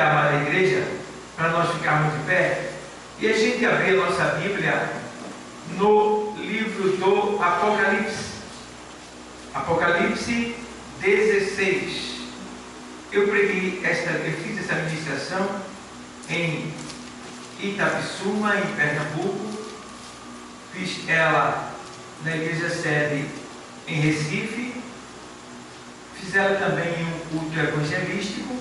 aproveitar, amada igreja, para nós ficarmos de pé, e a gente abrir a nossa Bíblia no livro do Apocalipse. Apocalipse 16. Eu fiz essa ministração em Itapissuma, em Pernambuco. Fiz ela na igreja sede em Recife. Fiz ela também em um culto evangelístico.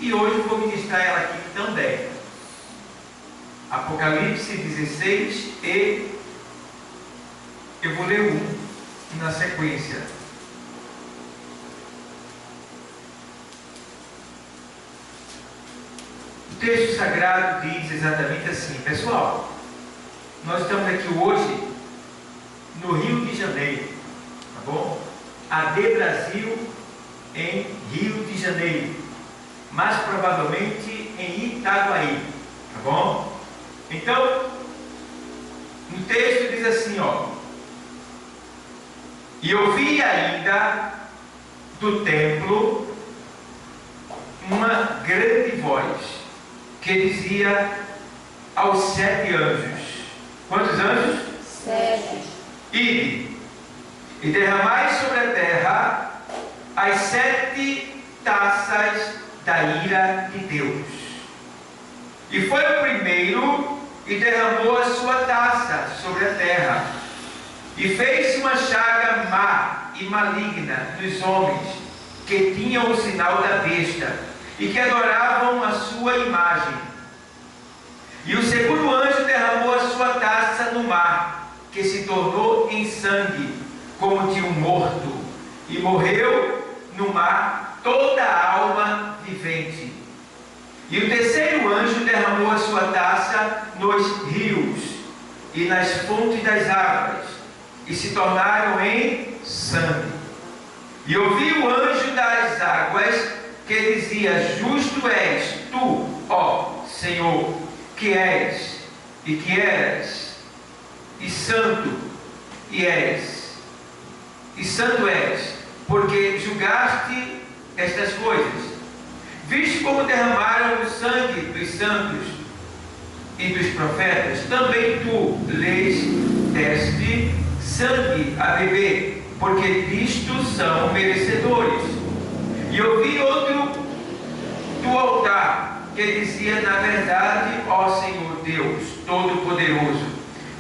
E hoje vou ministrar ela aqui também. Apocalipse 16 e eu vou ler na sequência. O texto sagrado diz exatamente assim, pessoal. Nós estamos aqui hoje no Rio de Janeiro, tá bom? AD Brasil em Rio de Janeiro, mais provavelmente em Itaguaí, tá bom? Então, no texto diz assim, ó: e eu vi ainda do templo uma grande voz que dizia aos 7 anjos. Quantos anjos? 7. Ide e derramai sobre a terra as 7 taças da ira de Deus. E foi o primeiro e derramou a sua taça sobre a terra. E fez uma chaga má e maligna nos homens que tinham o sinal da besta e que adoravam a sua imagem. E o segundo anjo derramou a sua taça no mar, que se tornou em sangue, como de um morto, e morreu no mar toda a alma vivente. E o terceiro anjo derramou a sua taça nos rios e nas fontes das águas, e se tornaram em sangue. E ouvi o anjo das águas que dizia: justo és tu, ó Senhor, que és e que eras, e santo és, porque julgaste estas coisas. Viste como derramaram o sangue dos santos e dos profetas, também tu lhes deste sangue a beber, porque disto são merecedores. E ouvi outro do altar que dizia: na verdade, ó Senhor Deus Todo-Poderoso,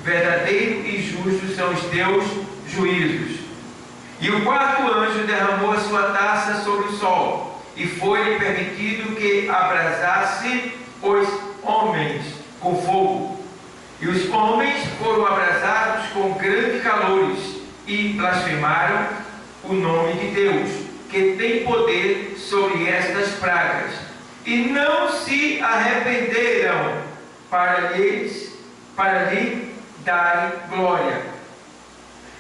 verdadeiro e justo são os teus juízos. E o quarto anjo derramou a sua taça sobre o sol, e foi-lhe permitido que abrasasse os homens com fogo. E os homens foram abrasados com grandes calores, e blasfemaram o nome de Deus, que tem poder sobre estas pragas, e não se arrependeram para lhe darem glória.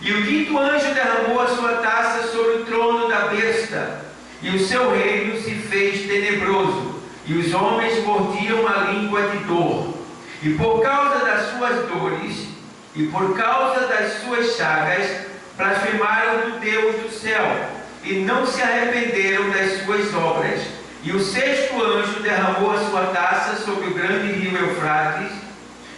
E o quinto anjo derramou a sua taça sobre o trono da besta, e o seu reino se fez tenebroso, e os homens mordiam a língua de dor. E por causa das suas dores, e por causa das suas chagas, blasfemaram do Deus do céu, e não se arrependeram das suas obras. E o sexto anjo derramou a sua taça sobre o grande rio Eufrates,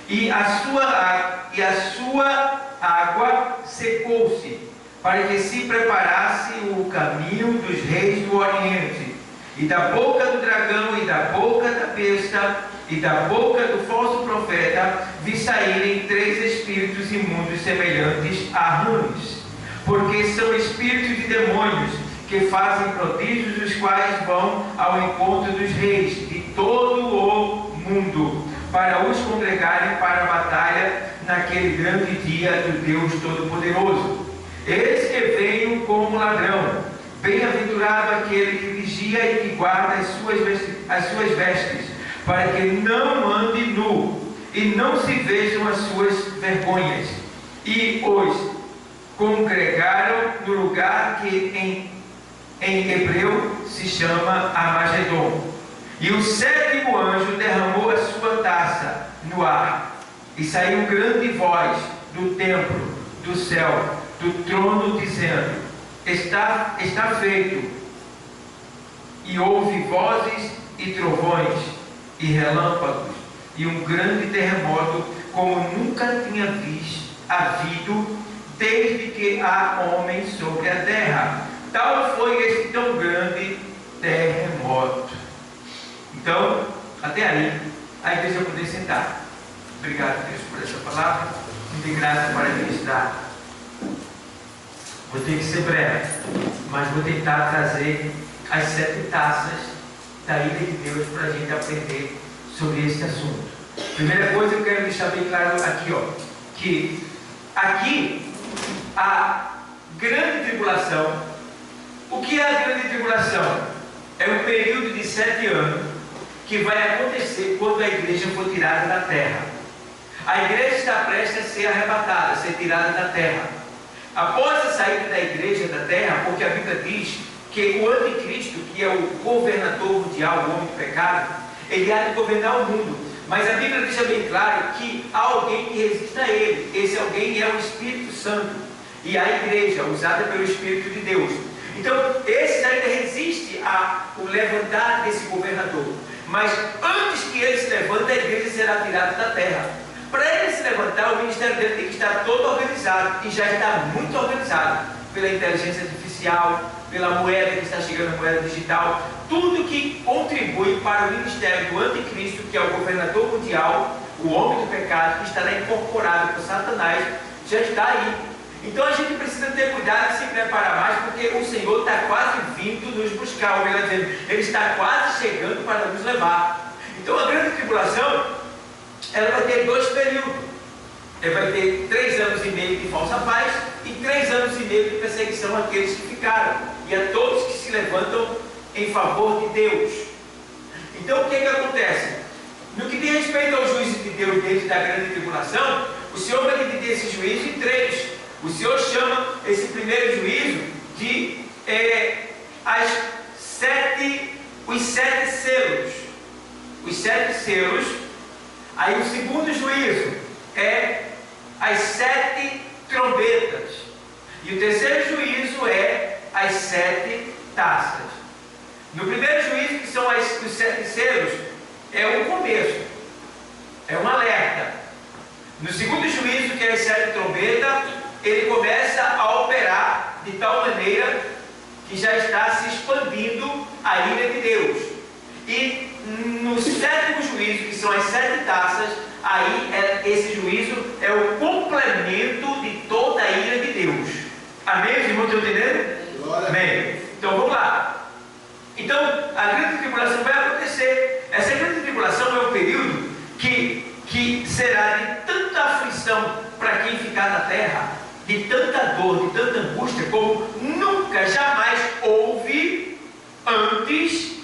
e a sua água secou-se, para que se preparasse o caminho dos reis do Oriente. E da boca do dragão, e da boca da besta, e da boca do falso profeta, vi saírem 3 espíritos imundos semelhantes a rãs, porque são espíritos de demônios, que fazem prodígios, os quais vão ao encontro dos reis de todo o mundo, para os congregarem para a batalha naquele grande dia do Deus Todo-Poderoso. Eis que venho como ladrão. Bem-aventurado aquele que vigia e que guarda as suas vestes, para que não ande nu, e não se vejam as suas vergonhas. E os congregaram no lugar que em hebreu se chama Armagedon. E o sétimo anjo derramou a sua taça no ar, e saiu grande voz do templo, do céu, do trono, dizendo: está feito. E houve vozes e trovões, e relâmpagos, e um grande terremoto, como nunca tinha havido, desde que há homem sobre a terra. Tal foi esse tão grande terremoto. Então, até aí, a igreja poder sentar. Obrigado, Deus, por essa palavra. Muito graça para ministrar. Vou ter que ser breve, mas vou tentar trazer as 7 taças da ira de Deus para a gente aprender sobre esse assunto. Primeira coisa, eu quero deixar bem claro aqui, que aqui a grande tribulação. O que é a grande tribulação? É um período de 7 anos que vai acontecer quando a igreja for tirada da terra. A igreja está prestes a ser arrebatada, a ser tirada da terra. Após a saída da igreja da terra, porque a Bíblia diz que o anticristo, que é o governador mundial, o homem do pecado, ele há de governar o mundo. Mas a Bíblia deixa bem claro que há alguém que resista a ele. Esse alguém é o Espírito Santo e a igreja, usada pelo Espírito de Deus. Então, esse ainda resiste ao levantar desse governador. Mas antes que ele se levante, a igreja será tirada da terra. Para ele se levantar, o ministério dele tem que estar todo organizado, e já está muito organizado, pela inteligência artificial, pela moeda que está chegando, a moeda digital, tudo que contribui para o ministério do anticristo, que é o governador mundial, o homem do pecado, que estará incorporado por Satanás, já está aí. Então a gente precisa ter cuidado e se preparar mais, porque o Senhor está quase vindo nos buscar, ele está quase chegando para nos levar. Então a grande tribulação, ela vai ter 2 períodos. Ele vai ter 3 anos e meio de falsa paz e 3 anos e meio de perseguição àqueles que ficaram e a todos que se levantam em favor de Deus. Então o que acontece? No que diz respeito ao juízo de Deus dentro da grande tribulação, o Senhor vai dividir esse juízo em 3. O Senhor chama esse primeiro juízo de os 7 selos. Os 7 selos. Aí o segundo juízo é as 7 trombetas. E o terceiro juízo é as 7 taças. No primeiro juízo, que são os 7 selos, é um começo, é um alerta. No segundo juízo, que é as 7 trombetas, ele começa a operar de tal maneira que já está se expandindo a ira de Deus. E no 7º juízo, que são as 7 taças, aí esse juízo é o complemento de toda a ira de Deus. Amém? Os irmãos estão entendendo? Amém. Então vamos lá. Então a grande tribulação vai acontecer. Essa grande tribulação é um período que será de tanta aflição para quem ficar na terra, de tanta dor, de tanta angústia, como nunca, jamais houve antes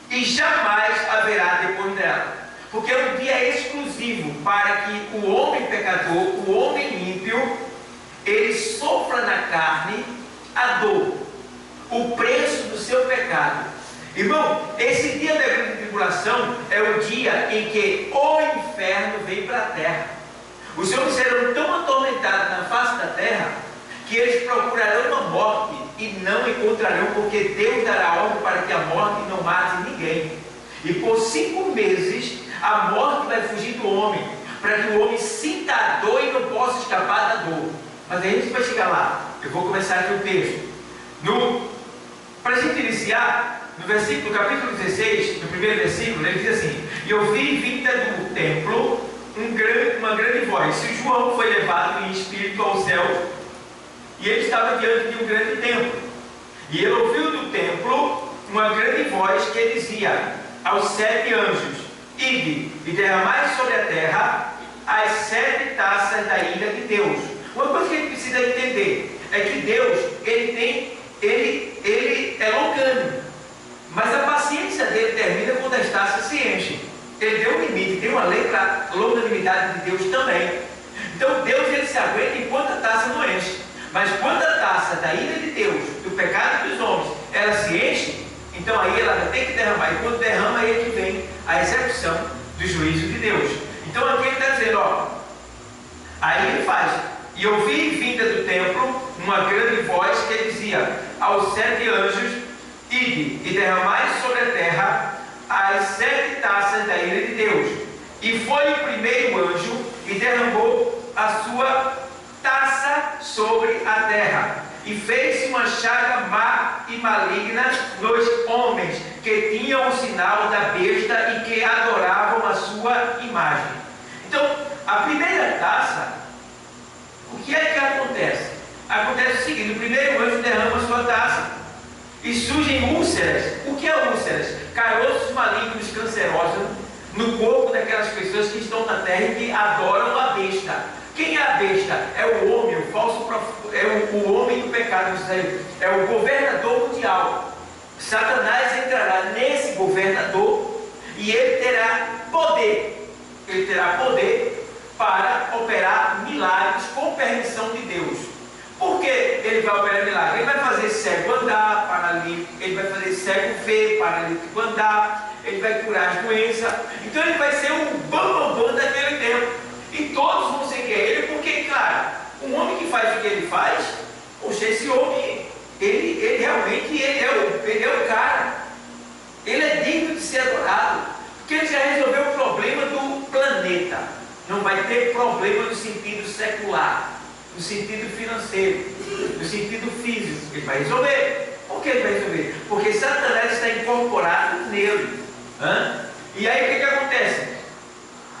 e jamais haverá depois dela. Porque é um dia exclusivo para que o homem pecador, o homem ímpio, ele sofra na carne a dor, o preço do seu pecado. Irmão, esse dia da grande tribulação é o dia em que o inferno vem para a terra. Os homens serão tão atormentados na face da terra que eles procurarão a morte e não encontrarão, porque Deus dará ordem para que a morte não mate ninguém. E por 5 meses a morte vai fugir do homem, para que o homem sinta a dor e não possa escapar da dor. Mas a gente vai chegar lá. Eu vou começar aqui o texto. Para a gente iniciar, no capítulo 16, no primeiro versículo, ele diz assim: e ouvi vinda do templo uma grande voz. Se João foi levado em espírito ao céu, e ele estava diante de um grande templo, e ele ouviu do templo uma grande voz que dizia aos 7 anjos: ide e derramai sobre a terra as 7 taças da ira de Deus. Uma coisa que a gente precisa entender é que Deus, ele é longânimo, mas a paciência dele termina quando as taças se enchem. Ele deu um limite, tem uma lei para a longanimidade de Deus também. Então Deus, ele se aguenta enquanto a taça não enche. Mas quando a taça da ira de Deus, do pecado dos homens, ela se enche, então aí ela vai ter que derramar. E quando derrama, aí é que vem a execução do juízo de Deus. Então aqui ele está dizendo, aí ele faz: e ouvi vinda do templo uma grande voz que dizia aos 7 anjos: ide e derramai sobre a terra as 7 taças da ira de Deus. E foi o primeiro anjo e derramou a sua taça sobre a terra. E fez-se uma chaga má e maligna nos homens que tinham o sinal da besta e que adoravam a sua imagem. Então, a primeira taça, o que é que acontece? Acontece o seguinte: o primeiro anjo derrama a sua taça e surgem úlceras. O que é úlceras? Caroços malignos cancerosos no corpo daquelas pessoas que estão na terra e que adoram a besta. Quem é a besta? É o homem, o falso é o homem do pecado, é o governador mundial. Satanás entrará nesse governador e ele terá poder. Ele terá poder para operar milagres com permissão de Deus. Por que ele vai operar milagres? Ele vai fazer cego andar, paralítico, ele vai fazer cego ver, paralítico andar, ele vai curar as doenças. Então ele vai ser o bambambam daquele tempo. E todos vão seguir ele, porque, claro, um homem que faz o que ele faz, poxa, esse homem, ele realmente ele é o cara. Ele é digno de ser adorado, porque ele já resolveu o problema do planeta. Não vai ter problema no sentido secular, no sentido financeiro, no sentido físico. Ele vai resolver. Por que ele vai resolver? Porque Satanás está incorporado nele. E aí o que acontece?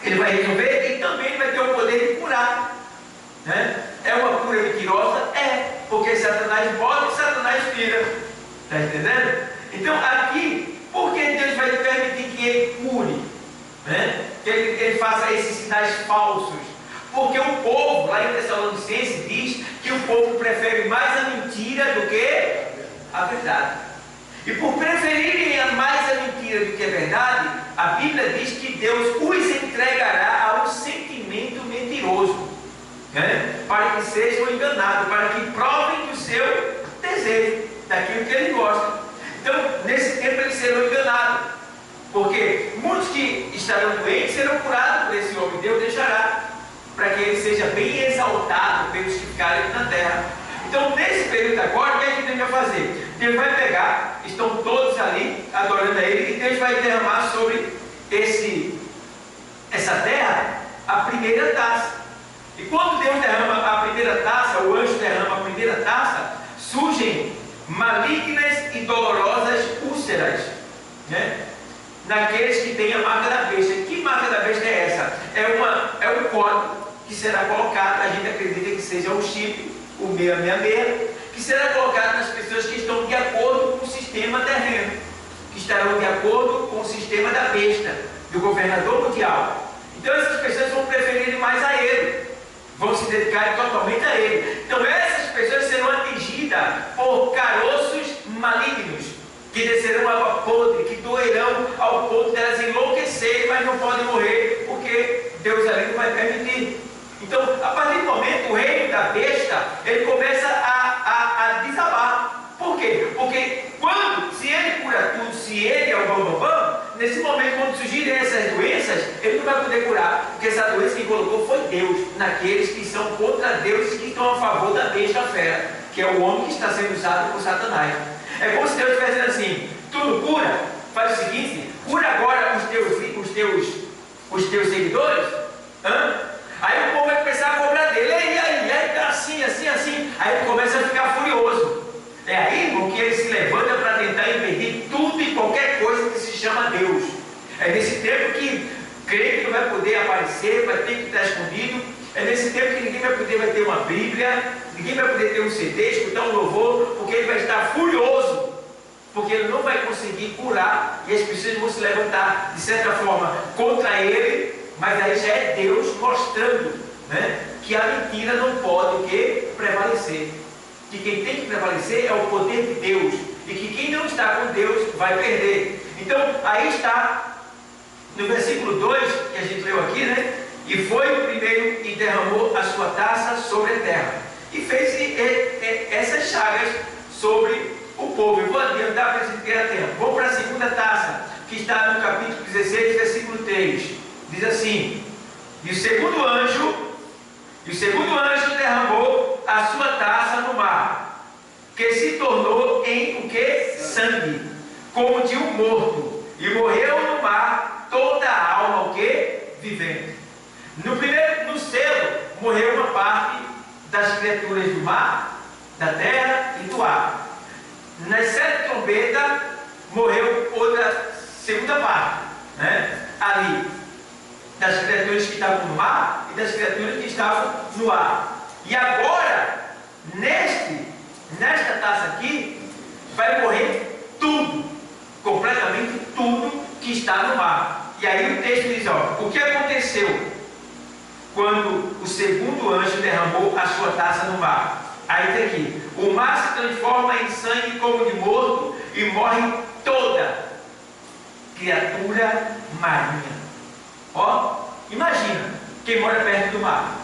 Ele vai resolver e também ele vai ter o poder de curar. É uma cura mentirosa? É, porque Satanás bota e Satanás tira. Está entendendo? Então aqui, por que Deus vai permitir que ele cure? Que ele faça esses sinais falsos? Porque o povo, lá em Tessalonicenses, diz que o povo prefere mais a mentira do que a verdade. E por preferirem mais a mentira do que a verdade, a Bíblia diz que Deus os entregará a um sentimento mentiroso, para que sejam enganados, para que provem do seu desejo, daquilo que ele gosta. Então, nesse tempo eles serão enganados, porque muitos que estarão doentes serão curados por esse homem. Deus deixará, para que ele seja bem exaltado pelos que ficarem na terra. Então, nesse período agora, o que é que Deus vai fazer? Deus vai pegar, estão todos ali adorando a Ele, e Deus vai derramar sobre essa terra a primeira taça. E quando Deus derrama a primeira taça, o anjo derrama a primeira taça, surgem malignas e dolorosas úlceras, naqueles que têm a marca da besta. Que marca da besta é essa? É um código que será colocado, a gente acredita que seja o chip, o 666, que será colocado nas pessoas que estão de acordo com o sistema terreno, que estarão de acordo com o sistema da besta, do governador mundial. Então essas pessoas vão preferir mais a ele, vão se dedicar totalmente a ele. Então essas pessoas serão atingidas por caroços malignos, que descerão água podre, que doerão ao ponto de elas enlouquecerem, mas não podem morrer, porque Deus ali não vai permitir. Então, a partir do momento, o reino da besta, ele começa a desabar. Por quê? Porque se ele cura tudo, se ele é o bambambam, nesse momento, quando surgirem essas doenças, ele não vai poder curar, porque essa doença que colocou foi Deus, naqueles que são contra Deus e que estão a favor da besta fera, que é o homem que está sendo usado por Satanás. É como se Deus estivesse dizendo assim: tu não cura? Faz o seguinte, cura agora os teus seguidores. Aí o povo vai começar a cobrar dele. E aí, tá assim. Aí ele começa a ficar furioso. É aí, irmão, que ele se levanta para tentar impedir tudo e qualquer coisa que se chama Deus. É nesse tempo que crente não vai poder aparecer, vai ter que estar escondido. É nesse tempo que ninguém vai poder ter uma Bíblia, ninguém vai poder ter um CD, escutar um louvor, porque ele vai estar furioso, porque ele não vai conseguir curar, e as pessoas vão se levantar, de certa forma, contra ele. Mas aí já é Deus mostrando, que a mentira não pode o quê? Prevalecer. Que quem tem que prevalecer é o poder de Deus. E que quem não está com Deus vai perder. Então, aí está, no versículo 2, que a gente leu aqui, E foi o primeiro e derramou a sua taça sobre a terra. E fez essas chagas sobre o povo. Eu vou adiantar para a gente ter a tempo. Vamos para a segunda taça, que está no capítulo 16, versículo 3. Diz assim: E o segundo anjo derramou a sua taça no mar, que se tornou em o que? Sangue, como de um morto, E morreu no mar toda a alma, o que? Vivente. No selo, morreu uma parte das criaturas do mar, da terra e do ar. Nas 7 trombetas, morreu outra segunda parte, né? Ali, das criaturas que estavam no mar e das criaturas que estavam no ar. E agora, nesta taça aqui, vai morrer tudo, completamente tudo que está no mar. E aí o texto diz, ó, o que aconteceu quando o segundo anjo derramou a sua taça no mar? Aí tem aqui, o mar se transforma em sangue como de morto e morre toda criatura marinha. Ó, imagina quem mora perto do mar.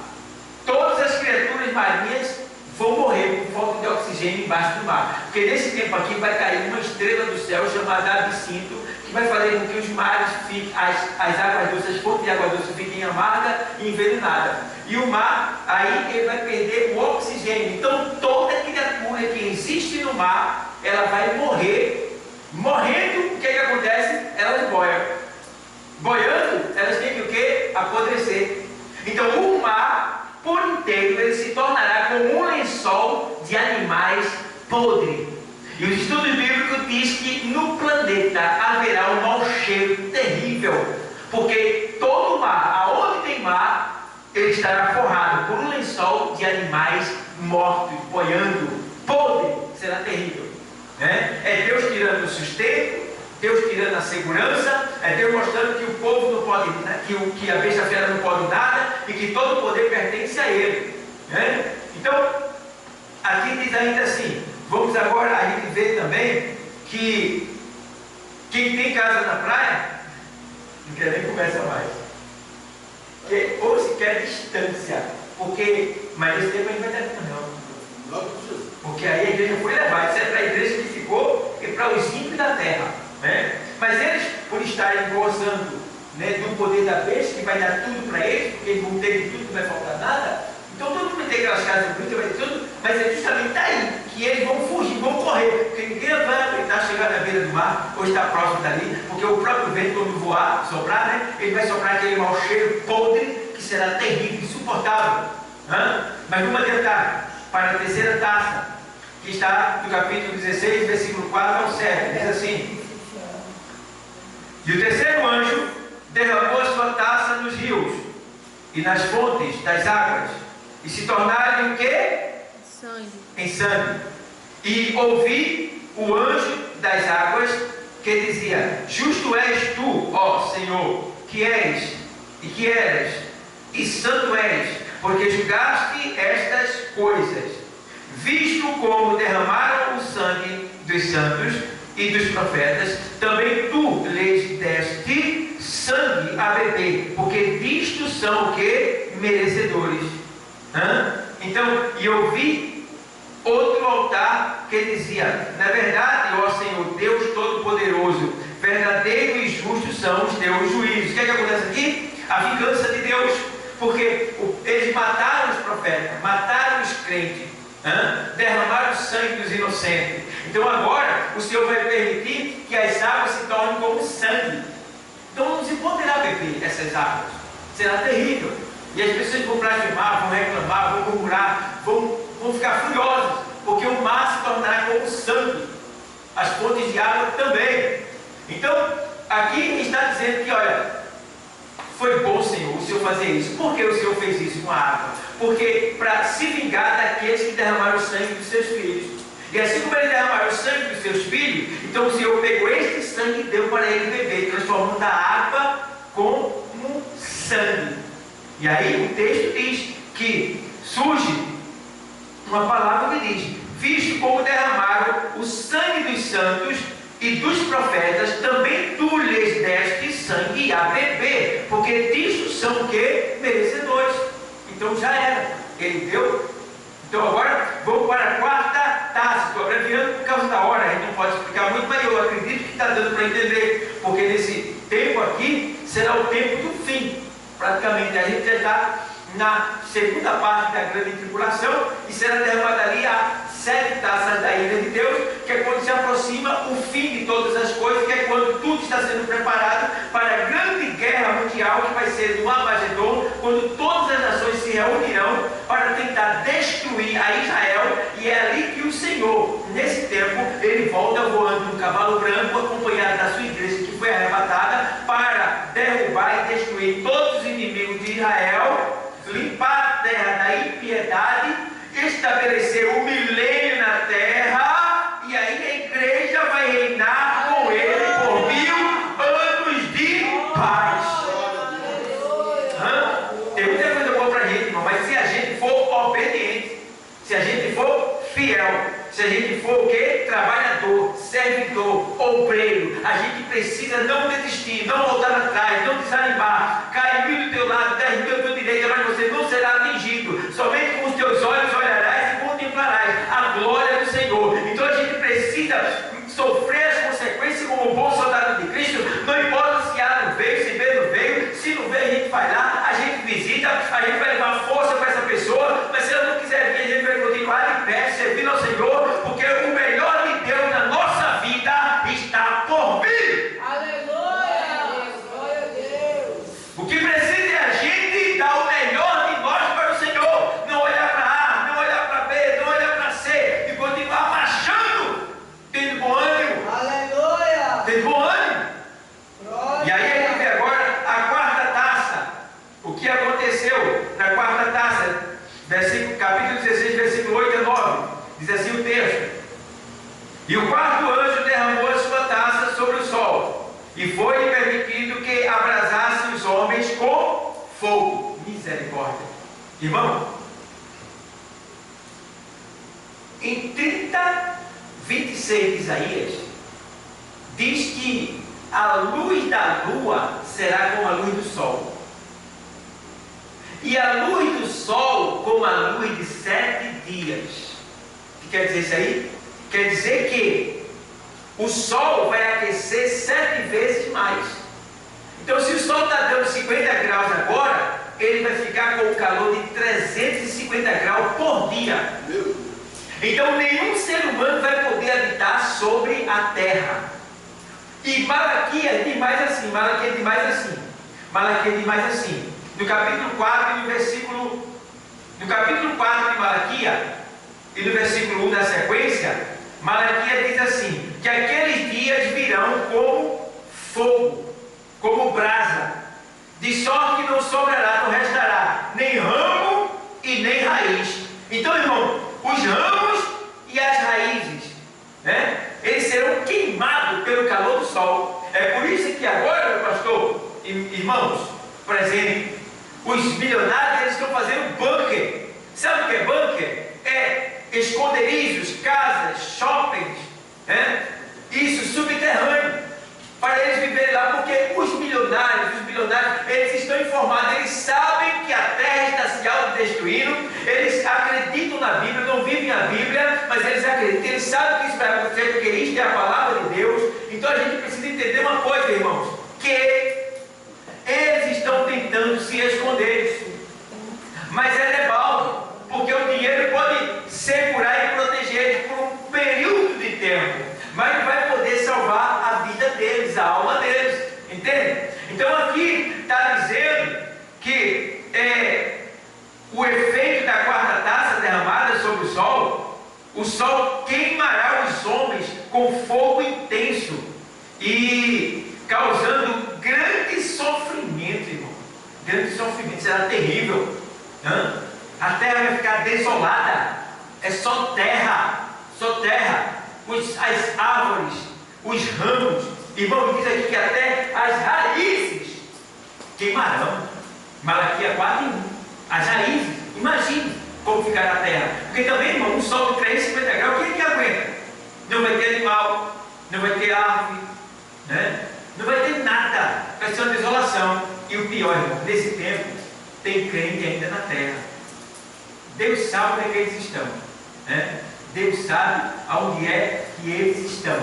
Todas as criaturas marinhas vão morrer por falta de oxigênio embaixo do mar. Porque nesse tempo aqui vai cair uma estrela do céu chamada absinto, que vai fazer com que os mares fiquem, as águas doces, as fontes de água doce fiquem amargas e envenenadas. E o mar, aí ele vai perder o oxigênio. Então toda criatura que existe no mar, ela vai morrer. Morrendo, o que acontece? Elas boiam. Boiando, elas têm que o quê? Apodrecer. Então o mar, por inteiro, ele se tornará como um lençol de animais podres. E os estudos bíblicos dizem que no planeta haverá um mau cheiro terrível. Porque todo mar, aonde tem mar, ele estará forrado por um lençol de animais mortos, boiando, podre. Será terrível. Né? É Deus tirando o sustento, Deus tirando a segurança, é Deus mostrando que o povo não pode, que a besta fera não pode nada e que todo o poder pertence a ele. Né? Então, aqui diz ainda assim, vamos agora a gente ver também que quem tem casa na praia, não quer nem conversa mais. Porque, ou se quer distância, mas esse tempo a gente vai ter não. Porque aí a igreja foi levada, isso é para a igreja que ficou e para os ímpios da terra. Né? Mas eles, por estarem gozando, né, do poder da besta, que vai dar tudo para eles, porque eles vão ter de tudo, não vai faltar nada. Então todo mundo tem aquelas casas bonitas, vai ter tudo, mas é justamente daí que eles vão fugir, vão correr, porque ninguém vai aguentar chegar na beira do mar ou estar próximo dali, porque o próprio vento, quando voar, soprar, né, ele vai soprar aquele mau cheiro podre que será terrível, insuportável. Mas vamos adiantar para a terceira taça, que está no capítulo 16, versículo 4 ao 7, diz assim: e o terceiro anjo derramou a sua taça nos rios e nas fontes das águas, e se tornaram em quê? Sangue. Em sangue. E ouvi o anjo das águas que dizia: justo és tu, ó Senhor, que és e que eras, e santo és, porque julgaste estas coisas, visto como derramaram o sangue dos santos e dos profetas, também tu lhes deste sangue a beber, porque disto são o que? Merecedores. Então, e eu vi outro altar que dizia: na verdade, ó Senhor Deus Todo-Poderoso, verdadeiro e justo são os teus juízos. O que é que acontece aqui? A vingança de Deus, porque eles mataram os profetas, mataram os crentes, derramaram o sangue dos inocentes. Então agora o Senhor vai permitir que as águas se tornem como sangue. Então não se poderá beber essas águas, será terrível. E as pessoas vão blasfemar, vão reclamar, vão murmurar, vão ficar furiosas, porque o mar se tornará como sangue, as fontes de água também. Então aqui está dizendo que, olha, foi bom, Senhor, o Senhor fazer isso. Por que o Senhor fez isso com a água? Porque para se vingar daqueles que derramaram o sangue dos seus filhos. E assim como ele derramaram o sangue dos seus filhos, então o Senhor pegou este sangue e deu para ele beber, transformando a água como sangue. E aí o texto diz que surge uma palavra que diz: visto como derramaram o sangue dos santos e dos profetas, também tu lhes deste sangue a beber, porque disto são o que? Merecedores. Então já era, ele deu. Então agora vamos para a quarta taça. Estou abreviando por causa da hora, a gente não pode explicar muito, mas eu acredito que está dando para entender, porque nesse tempo aqui será o tempo do fim, praticamente. A gente já está na segunda parte da grande tribulação e será derramada ali a 7 taças da ira de Deus, que é quando se aproxima o fim de todas as coisas, que é quando tudo está sendo preparado para a grande guerra mundial que vai ser no Armagedon, quando todas as nações se reunirão para tentar destruir a Israel, e é ali que o Senhor, nesse tempo, ele volta voando num cavalo branco, acompanhado da sua igreja que foi arrebatada, para derrubar e destruir todos os inimigos de Israel, limpar a terra da impiedade, estabelecer o milênio na terra, e aí a igreja vai reinar com ele por 1000 anos de paz. Tem muita coisa boa para a gente, irmão, mas se a gente for obediente, se a gente for fiel, se a gente for o quê? Trabalhador, servidor, obreiro, a gente precisa não desistir, não voltar atrás, não desanimar. Cai 1000 do teu lado, 10.000 do teu direito, mas você não será atingido. Somente com os teus olhos olharás e contemplarás a glória do Senhor. Então a gente precisa sofrer as consequências como um bom soldado de Cristo. Não importa se A não veio, se B não veio. Se não veio, a gente vai lá, a gente visita, a gente vai levar força para essa pessoa. Mas se ela não quiser vir, a gente vai continuar de pé, servindo ao Senhor, porque o melhor de Deus na nossa vida está por vir. Aleluia! Glória a Deus! O que precisa é a gente dar o melhor de nós para o Senhor. Não olhar para A, não olhar para B, não olhar para C, e continuar marchando, tendo bom ânimo. Aleluia! Tendo bom ânimo. Glória! E aí a gente vê agora a quarta taça. O que aconteceu na quarta taça? Capítulo 16, versículo 8 a 9. Diz assim o texto: E o quarto anjo derramou a sua taça sobre o sol, e foi permitido que abrasasse os homens com fogo. Misericórdia. Irmão, em 30:26 de Isaías, diz que a luz da lua será como a luz do sol, e a luz do sol como a luz de 7 dias. O que quer dizer isso aí? Quer dizer que o sol vai aquecer 7 vezes mais. Então, se o sol está dando 50 graus agora, ele vai ficar com o calor de 350 graus por dia. Então, nenhum ser humano vai poder habitar sobre a terra. E Malaquias diz mais assim, Malaquias diz mais assim, Malaquias diz mais assim, no capítulo 4 e no capítulo 4 de Malaquias e no versículo 1 da sequência, Malaquias diz assim, que aqueles dias virão como fogo, como brasa, de sorte que não sobrará, não restará nem ramo e nem raiz. Então, irmão, os ramos e as raízes, né, eles serão queimados pelo calor do sol. É por isso que agora, meu pastor, irmãos, presente, os milionários, eles estão fazendo bunker. Sabe o que é bunker? É esconderijos, casas, shoppings, né? Isso, subterrâneo, para eles viverem lá, porque os bilionários, eles estão informados, eles sabem que a terra está se autodestruindo, eles acreditam na Bíblia, não vivem a Bíblia, mas eles acreditam, eles sabem que isso vai acontecer, porque isto é a palavra de Deus. Então a gente precisa entender uma coisa, irmãos, que eles estão tentando se esconder, mas é legal, porque o dinheiro pode segurar e proteger eles por um período de tempo, mas não vai poder salvar a vida deles, a alma deles, entende? Então aqui está dizendo que o efeito da quarta taça derramada sobre o sol queimará os homens com fogo intenso e causando grande sofrimento, irmão. Grande sofrimento, será terrível. A terra vai ficar desolada, é só terra, as árvores, os ramos, irmão, diz aqui que até as raízes queimarão. Malaquias 4:1, as raízes, imagine como ficará a terra, porque também, irmão, um sol de 350 graus, quem é que aguenta? Não vai ter animal, não vai ter árvore, né? Não vai ter nada, vai ser uma desolação. E o pior, irmão, nesse tempo tem crente ainda na terra. Deus sabe onde é que eles estão, né? Deus sabe aonde é que eles estão.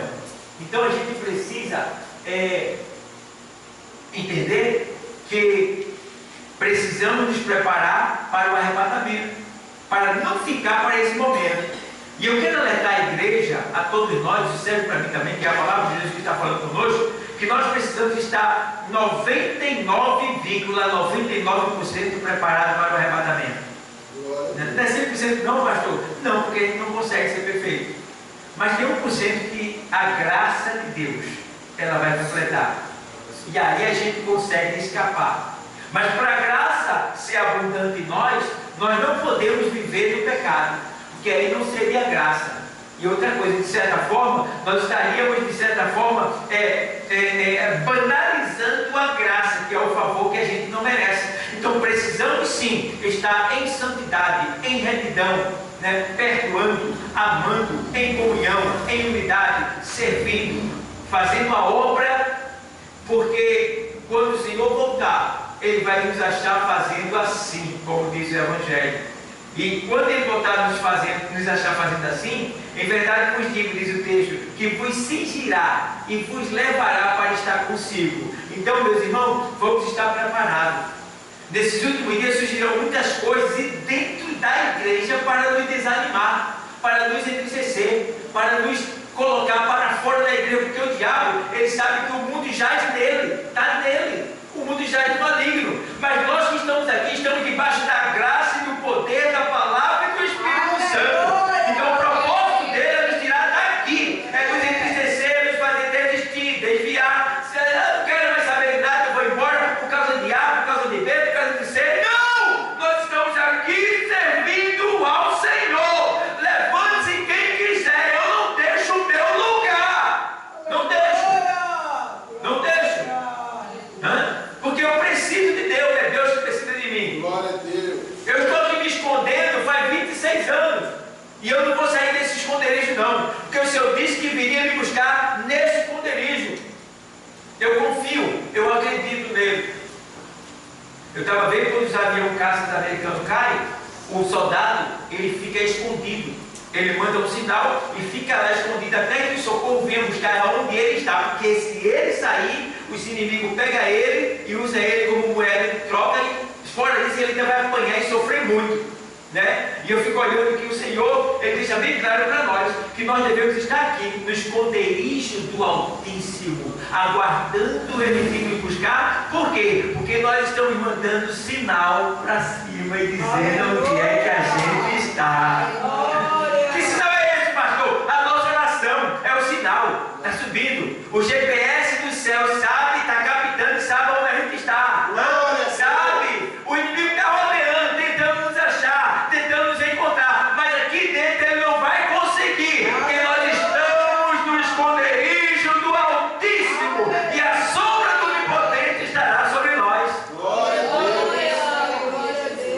Então a gente precisa entender que precisamos nos preparar para o arrebatamento, para não ficar para esse momento. E eu quero alertar a igreja, a todos nós, isso serve para mim também, que é a palavra de Deus que está falando conosco, que nós precisamos estar 99,99% preparados para o arrebatamento. Não é 100% não, pastor? Não, porque a gente não consegue ser perfeito. Mas tem 1% que a graça de Deus, ela vai completar. E aí a gente consegue escapar. Mas para a graça ser abundante em nós não podemos viver no pecado, porque aí não seria graça. E outra coisa, de certa forma, nós estaríamos, de certa forma, banalizando a graça, que é o favor que a gente não merece. Então precisamos sim estar em santidade, em retidão, né? Perdoando, amando, em comunhão, em unidade, servindo, fazendo a obra, porque quando o Senhor voltar, Ele vai nos achar fazendo assim, como diz o Evangelho. E quando Ele voltar nos achar fazendo assim, em verdade vos digo, diz o texto, que vos cingirá e vos levará para estar consigo. Então, meus irmãos, vamos estar preparados. Nesses últimos dias surgirão muitas coisas e dentro da igreja para nos desanimar, para nos entristecer, para nos colocar para fora da igreja, porque o diabo, ele sabe que o mundo jaz nele, está nele. O mundo jaz do maligno. Mas nós que estamos aqui, estamos debaixo da graça e do poder da palavra e do Espírito Santo. Então o propósito dele é nos tirar daqui, é nos entristecer, nos fazer desistir, desviar. Se eu não quero mais saber de nada, eu vou embora por causa de A, por causa de B, por causa de C. Não! Nós estamos aqui servindo ao Senhor. Levante-se quem quiser, eu não deixo o meu lugar. Não deixo. Não deixo. Porque eu preciso de Deus, é Deus que precisa de mim. Glória a Deus. Eu estou aqui me escondendo faz 26 anos. E eu não vou sair desse esconderijo não. Porque o Senhor disse que viria me buscar nesse esconderijo. Eu confio, eu acredito nele. Eu estava vendo quando os aviões caças americanos caem, o soldado, ele fica escondido. Ele manda um sinal e fica lá escondido até que o socorro venha buscar onde ele está. Porque se ele sair, os inimigos pegam ele e usam ele como moeda de troca. E fora disso ele ainda vai apanhar e sofrer muito, né? E eu fico olhando que o Senhor, Ele deixa bem claro para nós que nós devemos estar aqui no esconderijo do Altíssimo, aguardando Ele vir nos buscar. Por quê? Porque nós estamos mandando sinal para cima e dizendo onde é que a gente está. Que sinal é esse, pastor? A nossa oração é o sinal, está subindo. O GPS do céu sabe, está captando, sabe onde a gente está. Sabe? O inimigo está rodeando, tentando nos achar, tentando nos encontrar, mas aqui dentro ele não vai conseguir, porque nós estamos no esconderijo do Altíssimo e a sombra do Onipotente estará sobre nós.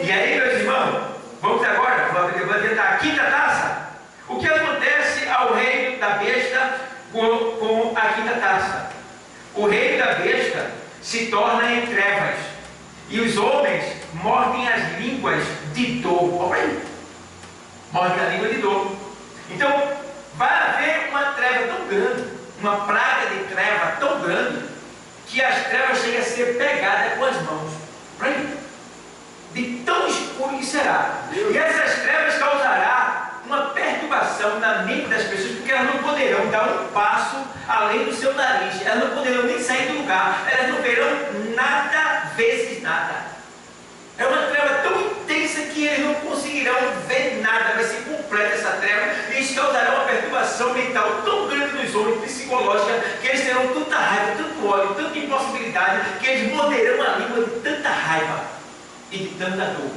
E aí, meus irmãos, vamos agora, vou adiantar a quinta taça. O que acontece ao reino da besta com a quinta taça? O reino da besta se torna em trevas e os homens mordem as línguas de dor. Olha aí, mordem a língua de dor. Então vai haver uma treva tão grande, uma praga de treva tão grande, que as trevas chegam a ser pegadas com as mãos. Olha aí, de tão escuro que será. E essas trevas causará uma perturbação na mente das pessoas, porque elas não poderão dar um passo além do seu nariz, elas não poderão nem sair do lugar, elas não verão nada vezes nada. É uma treva tão intensa que eles não conseguirão ver nada, vai ser completa essa treva, e isso causará uma perturbação mental tão grande nos homens, psicológica, que eles terão tanta raiva, tanto ódio, tanta impossibilidade, que eles morderão a língua de tanta raiva e de tanta dor.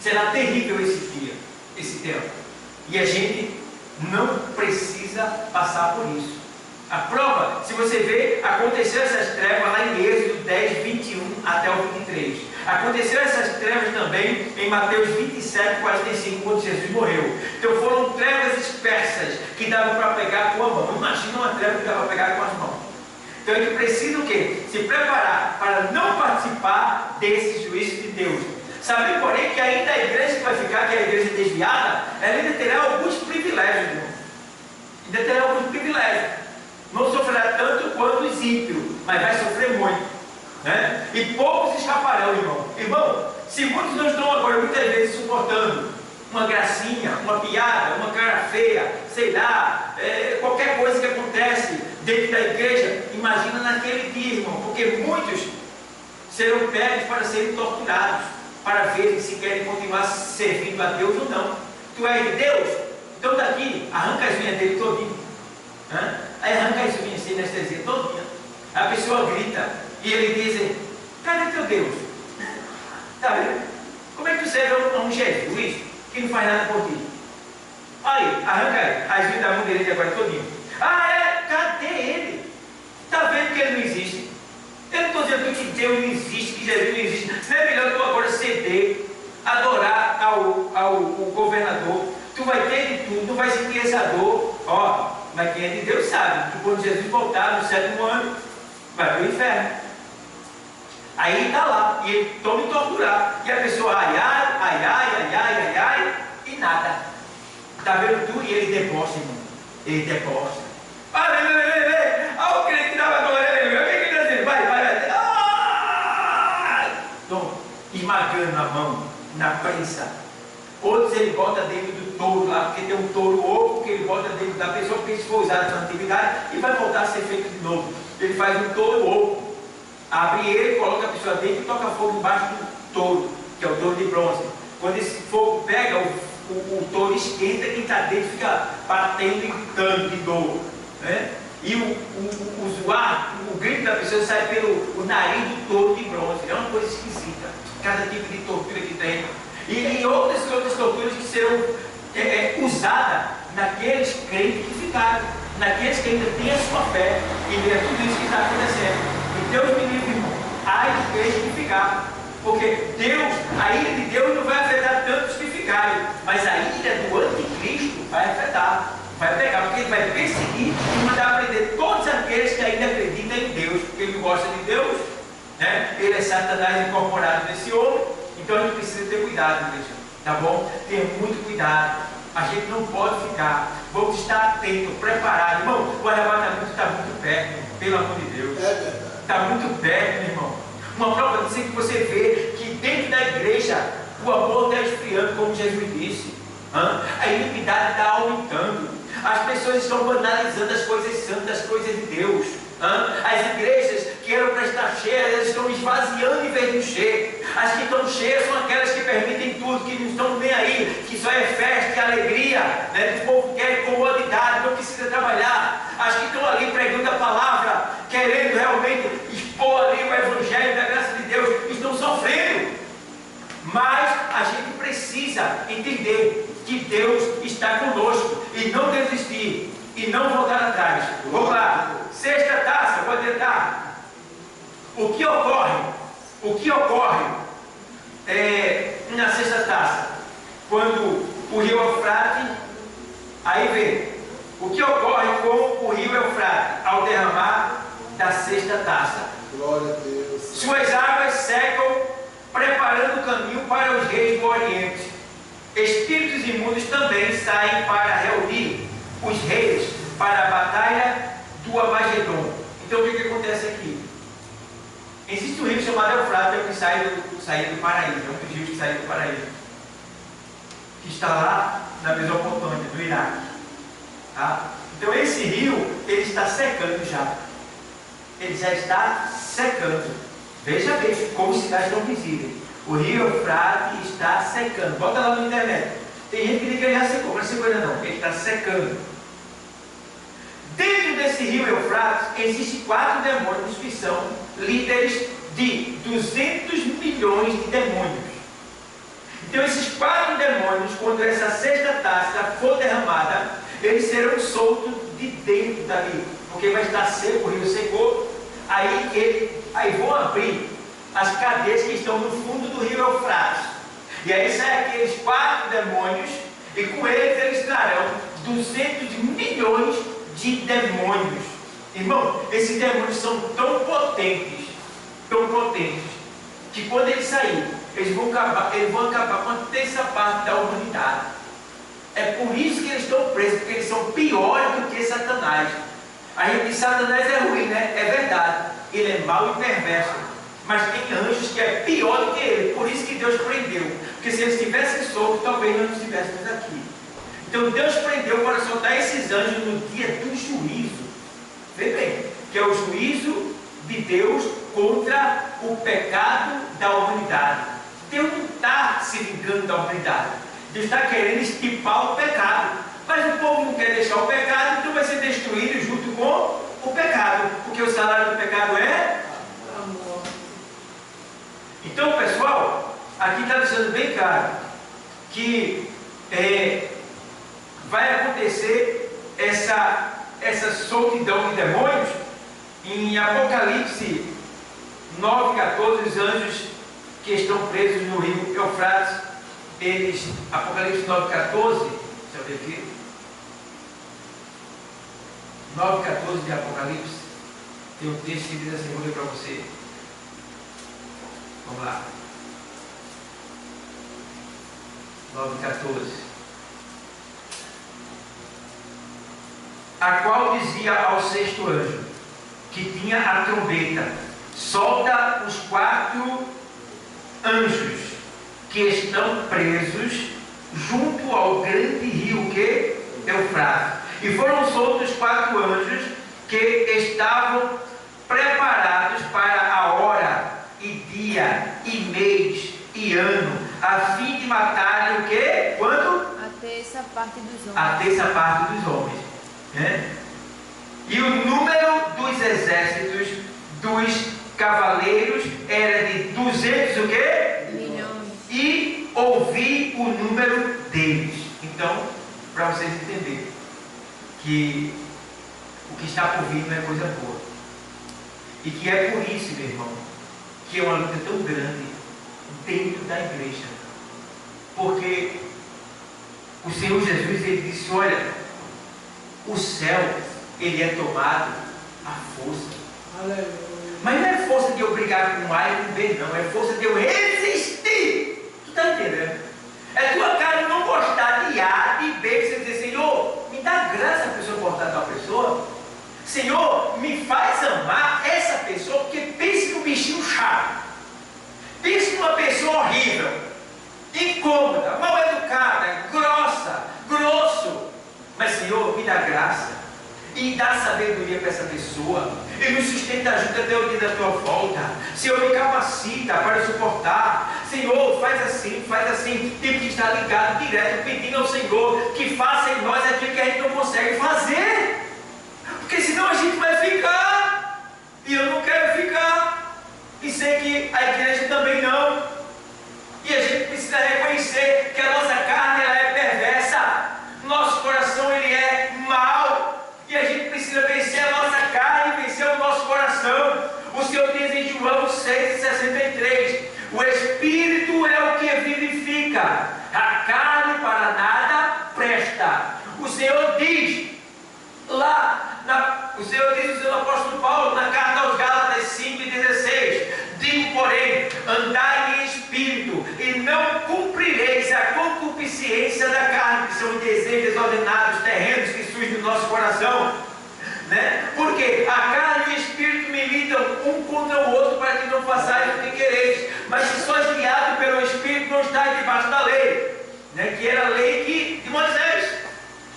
Será terrível esse dia, esse tempo. E a gente não precisa passar por isso. A prova, se você ver, aconteceu essas trevas lá em Êxodo 10, 21 até o 23. Aconteceu essas trevas também em Mateus 27, 45, quando Jesus morreu. Então foram trevas dispersas que davam para pegar com a mão. Imagina uma treva que dava para pegar com as mãos. Então a gente precisa o quê? Se preparar para não participar desse juízo de Deus. Sabe, porém, que ainda a igreja que vai ficar, que é a igreja desviada, ela ainda terá alguns privilégios, irmão. Ainda terá alguns privilégios. Não sofrerá tanto quanto os ímpios, mas vai sofrer muito, né? E poucos escaparão, irmão. Irmão, se muitos não estão agora muitas vezes suportando uma gracinha, uma piada, uma cara feia, sei lá, qualquer coisa que acontece dentro da igreja, imagina naquele dia, irmão, porque muitos serão pegos para serem torturados, para ver se querem continuar servindo a Deus ou não. Tu és de Deus? Então daqui, arranca as unhas dele todinho. Aí arranca as unhas sem anestesia todinha. A pessoa grita e ele diz: cadê teu Deus? Está vendo? Como é que tu serve a um Jesus que não faz nada por ti? Aí, arranca as unhas da mão dele agora todinho. Cadê ele? Está vendo que ele não existe? Eu não estou dizendo que Deus não existe, que Jesus não existe. Não é melhor tu agora ceder, adorar ao governador? Tu vai ter de tudo, não vai sentir essa dor. Mas quem é de Deus sabe que quando Jesus voltar no 7º ano, vai para o inferno. Aí está lá, e ele toma e torturar. E a pessoa ai, e nada. Está vendo tu? E ele debocha, irmão. Ele debocha. O crente dava glória, aleluia. O que ele está dizendo? Vai. Esmagando a mão, na prensa. Outros ele bota dentro do touro lá, porque tem um touro oco que ele bota dentro da pessoa, porque isso foi usado na antiguidade e vai voltar a ser feito de novo. Ele faz um touro oco, abre ele, coloca a pessoa dentro e toca fogo embaixo do touro, que é o touro de bronze. Quando esse fogo pega, o touro esquenta e quem está dentro fica batendo e gritando de dor, né? E o grito da pessoa sai pelo nariz do touro de bronze. É uma coisa esquisita, cada tipo de tortura que tem. E outras torturas que serão usadas naqueles crentes que ficaram, naqueles que ainda têm a sua fé e vê tudo isso que está acontecendo. E Deus me livre, irmão, ai de crentes que ficaram, porque a ira de Deus não vai afetar tantos que ficarem, mas a ira do anticristo vai afetar, vai pegar, porque ele vai perseguir e mandar prender todos aqueles que ainda acreditam em Deus, porque ele gosta de Deus, né? Ele é Satanás incorporado nesse homem. Então a gente precisa ter cuidado, igreja, tá bom? Ter muito cuidado. A gente não pode ficar. Vamos estar atentos, preparados. Irmão, o arrebatamento está muito perto, pelo amor de Deus. Está muito perto, meu irmão. Uma prova disso é que você vê que dentro da igreja o amor está esfriando, como Jesus disse. A iniquidade está aumentando. As pessoas estão banalizando as coisas santas, as coisas de Deus. As igrejas que eram para estar cheias, elas estão esvaziando em vez de encher. As que estão cheias são aquelas que permitem tudo, que não estão nem aí, que só é festa e alegria, né? Que o povo quer comodidade, não precisa trabalhar. As que estão ali pregando a palavra, querendo realmente expor ali o evangelho da graça de Deus, estão sofrendo. Mas a gente precisa entender que Deus está conosco e não desistir e não voltar atrás. Vamos lá, 6ª taça, pode tentar. O que ocorre na 6ª taça? Quando o rio Eufrates, aí vê, o que ocorre com o rio Eufrates ao derramar da 6ª taça? Glória a Deus. Suas águas secam, preparando o caminho para os reis do Oriente. Espíritos imundos também saem para reunir os reis para a batalha do Armagedon. Então o que acontece aqui? Existe um rio chamado Eufrates, que sai do paraíso, é um dos rios que sai do paraíso, que está lá na Mesopotâmia, no Iraque. Tá? Então esse rio, ele está secando já. Ele já está secando. Veja bem como cidades não visíveis. O rio Eufrates está secando. Bota lá na internet. Tem gente que diz que ele já secou, mas secou ainda não. Ele está secando. Dentro desse rio Eufrates, existem 4 demônios que são líderes de 200 milhões de demônios. Então esses 4 demônios, quando essa 6ª taça for derramada, eles serão soltos de dentro dali, porque vai estar seco, o rio secou. Aí vão abrir as cadeias que estão no fundo do rio Eufrates. E aí saem aqueles 4 demônios, e com eles trarão 200 milhões de demônios. Irmão, esses demônios são tão potentes, que quando eles saírem, eles vão acabar com a 3ª parte da humanidade. É por isso que eles estão presos, porque eles são piores do que Satanás. A gente diz que Satanás é ruim, né? É verdade. Ele é mau e perverso. Mas tem anjos que é pior do que ele. Por isso que Deus prendeu. Porque se eles tivessem solto, talvez nós não estivéssemos aqui. Então Deus prendeu para soltar esses anjos no dia do juízo. Vê bem, que é o juízo de Deus contra o pecado da humanidade. Deus não está se vingando da humanidade. Deus está querendo estipar o pecado. Mas o povo não quer deixar o pecado, então vai ser destruído junto com o pecado. Porque o salário do pecado é amor. Então, pessoal, aqui está deixando bem claro que vai acontecer essa soltidão de demônios. Em Apocalipse 9:14, os anjos que estão presos no rio Eufrates, Apocalipse 9:14, deixa eu ver aqui, 9:14 de Apocalipse, tem um texto que diz assim, vou ler para você. Vamos lá. 9:14. A qual dizia ao sexto anjo, que tinha a trombeta: solta os 4 anjos que estão presos junto ao grande rio que Eufrates. E foram soltos 4 anjos que estavam preparados para a hora, e dia, e mês, e ano, a fim de matarem o quê? Quando? A terça parte dos homens. A terça parte dos homens. E o número dos exércitos dos cavaleiros era de 200 o quê? Milhões. E ouvi o número deles. Então, para vocês entenderem que o que está por vir não é coisa boa. E que é por isso, meu irmão, que é uma luta tão grande dentro da igreja. Porque o Senhor Jesus, ele disse, olha, o céu, ele é tomado à força. Aleluia. Mas não é força de eu brigar com A e com B, não. É força de eu resistir. Tu está entendendo? É tua cara não gostar de A, de B, que você dizer, Senhor, me dá graça a pessoa gostar de tal pessoa. Senhor, me faz amar essa pessoa, porque pense no bichinho chato. Pense numa pessoa horrível, incômoda, mal educada, grosso. Mas, Senhor, me dá graça e dá sabedoria para essa pessoa e me sustenta junto até o dia da tua volta. Senhor, me capacita para suportar. Senhor, faz assim. Tem que estar ligado direto, pedindo ao Senhor que faça em nós aquilo que a gente não consegue fazer, porque senão a gente vai ficar, e eu não quero ficar, e sei que a igreja também não. E a gente precisa reconhecer que a nossa carne, ela é perversa, nosso coração, ele é mau, e a gente precisa vencer a nossa carne, vencer o nosso coração. O Senhor diz em João 6,63, o Espírito é o que vivifica, a carne para nada presta. O Senhor diz o Senhor diz no apóstolo Paulo, na carta aos Gálatas 5,16, digo, porém, andai em espírito, e não cumprireis a concupiscência da carne, que são desejos desordenados, terrenos que surgem no nosso coração, porque a carne e o espírito militam um contra o outro para que não façais o que quereis, mas se sois guiados pelo espírito, não estáis debaixo da lei, que era a lei de Moisés.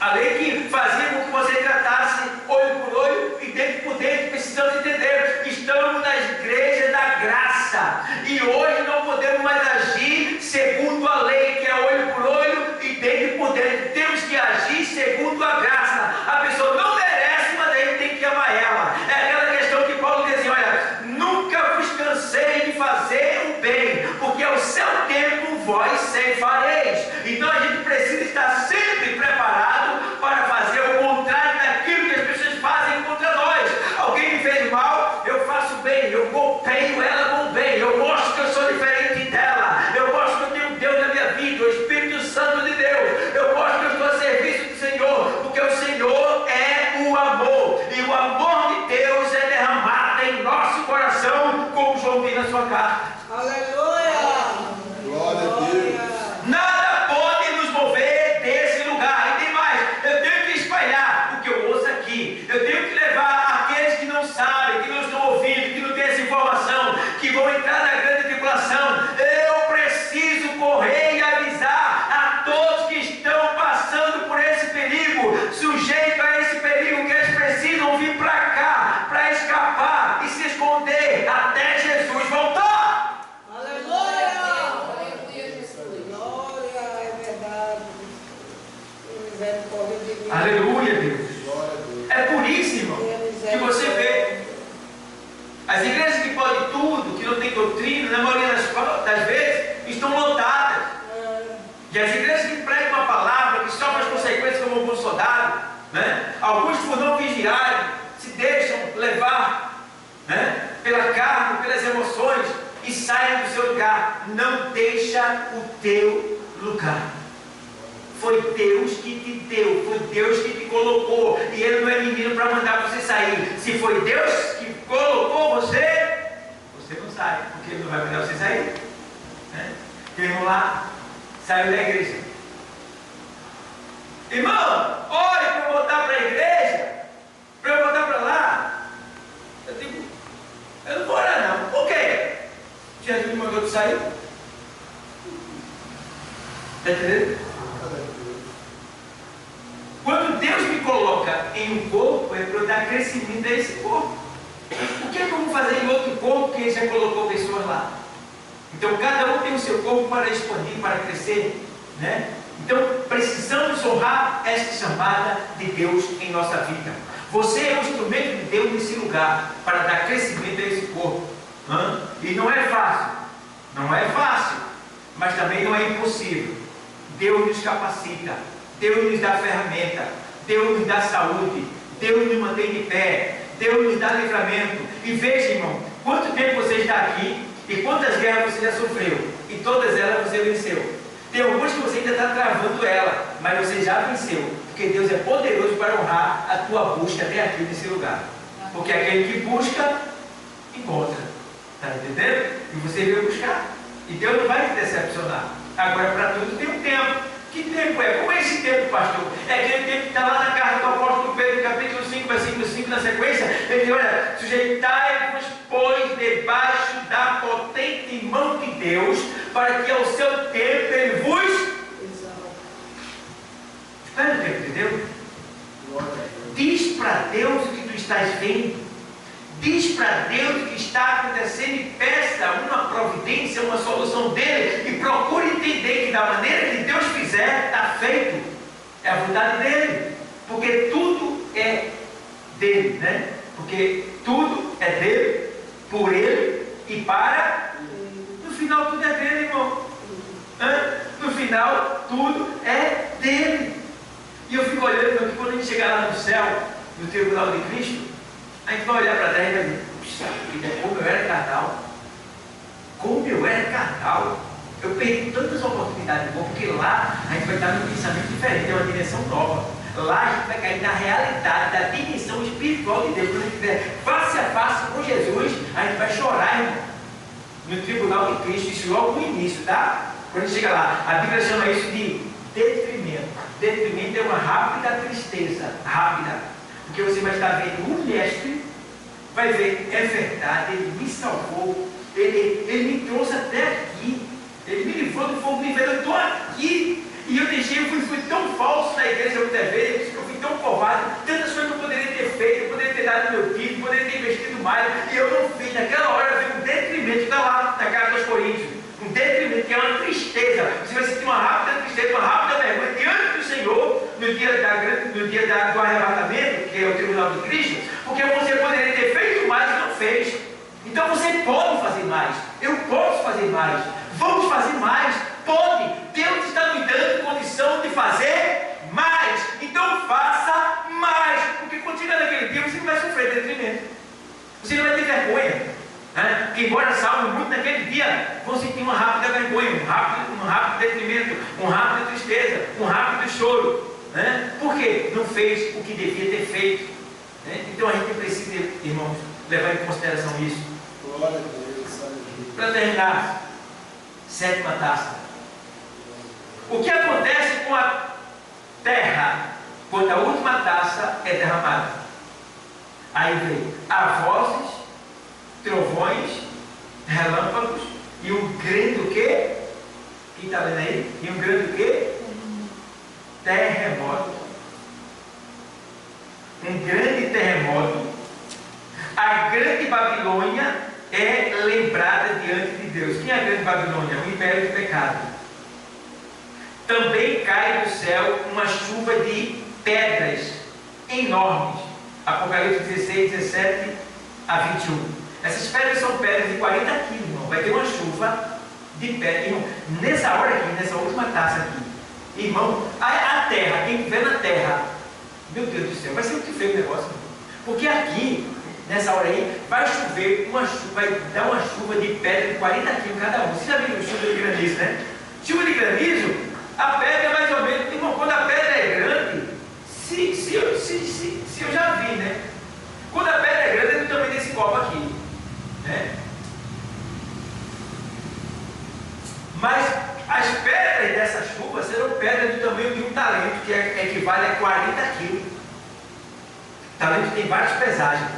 A lei que fazia com que você tratasse olho por olho e dente por dente. Precisamos entender que estamos nas igrejas da graça. E hoje não podemos mais agir segundo a lei, que é olho por olho e dente por dente. Temos que agir segundo a graça. A pessoa não merece, mas a gente tem que amar ela. É aquela questão que Paulo diz assim, olha, nunca vos cansei de fazer o bem, porque ao seu tempo vós ceifareis. Então a gente precisa estar sempre preparado para fazer o contrário daquilo que as pessoas fazem contra nós. Alguém me fez mal, eu faço bem, eu golpeio ela com bem, eu mostro que eu sou diferente dela, eu mostro que eu tenho Deus na minha vida, o Espírito Santo de Deus, eu mostro que eu estou a serviço do Senhor, porque o Senhor é o amor, e o amor de Deus é derramado em nosso coração, como João diz na sua carta. Aleluia! Glória a Deus! Nada pode nos mover desse lugar. E tem mais, eu tenho que espalhar o que eu ouço aqui. Eu tenho que levar aqueles que não sabem, que não estão ouvindo, que não têm essa informação, que vão entrar soldado, né? Alguns, por não vigiarem, se deixam levar, né? Pela carne, pelas emoções, e saem do seu lugar. Não deixa o teu lugar. Foi Deus que te deu, foi Deus que te colocou, e Ele não é menino para mandar você sair. Se foi Deus que colocou você, você não sai, porque Ele não vai mandar você sair, né? Irmão lá, saiu da igreja. Irmão, olhe para eu voltar para a igreja, para eu voltar para lá. Eu digo, eu não vou orar não. Por quê? Jesus me mandou te sair. Está entendendo? Quando Deus me coloca em um corpo, é para eu dar crescimento a esse corpo. O que é que eu vou fazer em outro corpo que Ele já colocou pessoas lá? Então cada um tem o seu corpo para expandir, para crescer, né? Então precisamos honrar esta chamada de Deus em nossa vida. Você é o instrumento de Deus nesse lugar, para dar crescimento a esse corpo. E não é fácil, não é fácil, mas também não é impossível. Deus nos capacita, Deus nos dá ferramenta, Deus nos dá saúde, Deus nos mantém de pé, Deus nos dá livramento. E veja, irmão, quanto tempo você está aqui e quantas guerras você já sofreu, e todas elas você venceu. Tem algumas que você ainda está travando ela, mas você já venceu, porque Deus é poderoso para honrar a tua busca até aqui nesse lugar. Porque aquele que busca, encontra. Está entendendo? E você veio buscar, e Deus não vai te decepcionar. Agora, para tudo tem um tempo. Que tempo é? Como é esse tempo, pastor? É aquele tempo que está lá na carta do apóstolo Pedro, capítulo 5, versículo 5, na sequência. Ele diz, olha, sujeitai-vos, pois, debaixo da potente mão de Deus, para que ao seu tempo Ele vos... Espera o tempo de Deus. Diz para Deus o que tu estás vendo. Diz para Deus o que está acontecendo e peça uma providência, uma solução dele, e procure entender que da maneira que Deus fizer, está feito. É a vontade dele. Porque tudo é dele, né? Porque tudo é dele, por ele e para. No final tudo é dele, irmão. No final tudo é dele. E eu fico olhando que quando a gente chegar lá no céu, no tribunal de Cristo, a gente vai olhar para trás e vai dizer, puxa vida, como eu era carnal. Como eu era carnal. Eu perdi tantas oportunidades de bom, porque lá a gente vai estar num pensamento diferente, é uma direção nova. Lá a gente vai cair na realidade da dimensão espiritual de Deus. Quando a gente estiver face a face com Jesus, a gente vai chorar, irmão, no tribunal de Cristo, isso logo no início, tá? Quando a gente chega lá, a Bíblia chama isso de detrimento. Detrimento é uma rápida tristeza, rápida. Porque você vai estar vendo o mestre, vai ver, é verdade, ele me salvou, ele me trouxe até aqui, ele me livrou do fogo do inferno, eu estou aqui, e eu deixei, eu fui tão falso na igreja muitas vezes, eu fui tão covarde, tantas coisas que eu poderia ter feito, eu poderia ter dado meu filho, poderia ter investido mais, e eu não fiz. Naquela hora veio um detrimento, está lá na carta aos Coríntios, um detrimento que é uma tristeza. Você vai sentir uma rápida tristeza, uma rápida vergonha diante do Senhor no dia do arrebatamento, que é o tribunal de Cristo, porque você poderia ter feito mais e não fez. Então você pode fazer mais, eu posso fazer mais, vamos fazer mais, pode. Deus está nos dando condição de fazer mais, então faça mais, porque quando chegar naquele dia você não vai sofrer detrimento, você não vai ter vergonha. Que embora salvem muito naquele dia, vão sentir uma rápida vergonha, um rápido detrimento, uma rápida tristeza, um rápido choro, né? Porque não fez o que devia ter feito, né? Então a gente precisa, irmãos, levar em consideração isso. Glória a Deus. Para terminar, sétima taça. O que acontece com a terra quando a última taça é derramada? Aí vem a vozes, trovões, relâmpagos e um grande o quê? Quem está vendo aí? E um grande o quê? Terremoto. Um grande terremoto. A grande Babilônia é lembrada diante de Deus. Quem é a grande Babilônia? O império do pecado. Também cai do céu uma chuva de pedras enormes. Apocalipse 16, 17 a 21. Essas pedras são pedras de 40 quilos, irmão. Vai ter uma chuva de pedra, irmão. Nessa hora aqui, nessa última taça aqui, irmão, a terra, quem estiver na terra, Meu Deus do céu, vai ser muito feio o negócio. Porque aqui, nessa hora aí, vai chover uma chuva, vai dar uma chuva de pedra de 40 quilos cada um. Você já viu chuva de granizo, né? Chuva de granizo, a pedra é mais ou menos, irmão, quando a pedra é grande, se eu já vi, né? Quando a pedra é grande, é do tamanho desse copo aqui, né? Mas as pedras dessa chuva serão pedras do tamanho de um talento, que equivale a 40 quilos. Talento tem várias pesagens,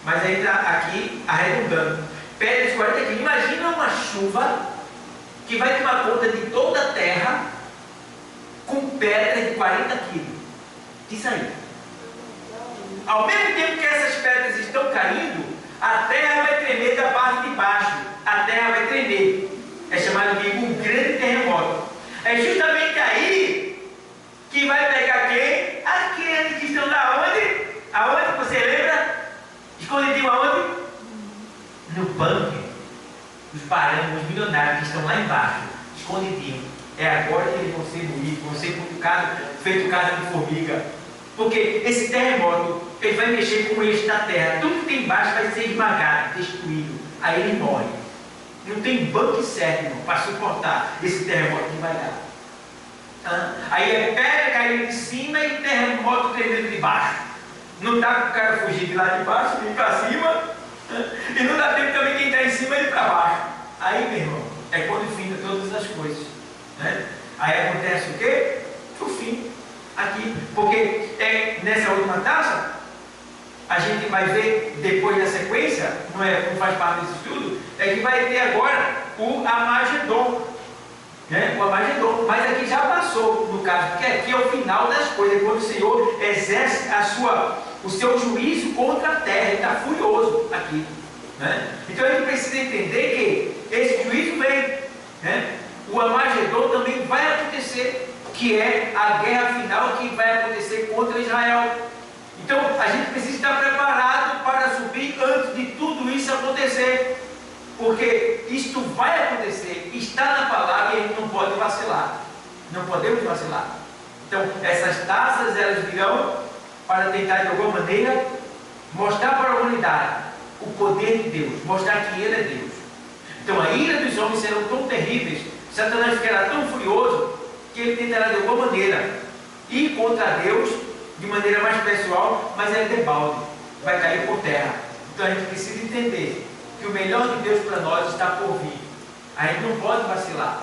mas aí está aqui arredondando. Pedras de 40 quilos. Imagina uma chuva que vai tomar conta de toda a terra com pedras de 40 quilos. Isso aí. Ao mesmo tempo que essas pedras estão caindo, a terra vai tremer da parte de baixo. A terra vai tremer. É chamado de um grande terremoto. É justamente aí que vai pegar quem? Aqueles que estão lá onde? Aonde? Você lembra? Escondidinho aonde? No bunker. Os barangos, os milionários que estão lá embaixo, escondidinho. É agora que eles vão ser moídos, vão ser cutucados, feito casa de formiga. Porque esse terremoto, ele vai mexer com o eixo da terra. Tudo que tem embaixo vai ser esmagado, destruído. Aí ele morre. Não tem banco certo, irmão, para suportar esse terremoto que vai dar. Aí é pedra caindo de cima e terremoto tremendo de baixo. Não dá para o cara fugir de lá de baixo, vir para cima. E não dá tempo também quem está em cima ir para baixo. Aí, meu irmão, é quando finda todas as coisas. Né? Aí acontece o quê? O fim. Aqui. Porque nessa última taça, a gente vai ver depois da sequência, não faz parte desse estudo, é que vai ter agora o Armagedon. Né? O Armagedon. Mas aqui já passou, no caso, porque aqui é o final das coisas, quando o Senhor exerce o seu juízo contra a terra. Ele está furioso aqui. Né? Então a gente precisa entender que esse juízo vem. Né? O Armagedon também vai acontecer, que é a guerra final que vai acontecer contra Israel. Então a gente precisa estar preparado para subir antes de tudo isso acontecer, porque isto vai acontecer, está na palavra e a gente não pode vacilar, não podemos vacilar. Então essas taças elas virão para tentar de alguma maneira mostrar para a humanidade o poder de Deus, mostrar que Ele é Deus. Então a ira dos homens serão tão terríveis, Satanás ficará tão furioso que ele tentará de alguma maneira ir contra Deus de maneira mais pessoal, mas é debalde, vai cair por terra. Então a gente precisa entender que o melhor de Deus para nós está por vir. A gente não pode vacilar.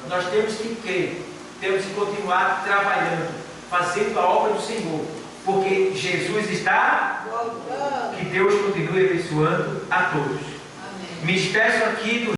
Nós temos que crer, temos que continuar trabalhando, fazendo a obra do Senhor, porque Jesus está voltando. Que Deus continue abençoando a todos. Amém. Me despeço aqui do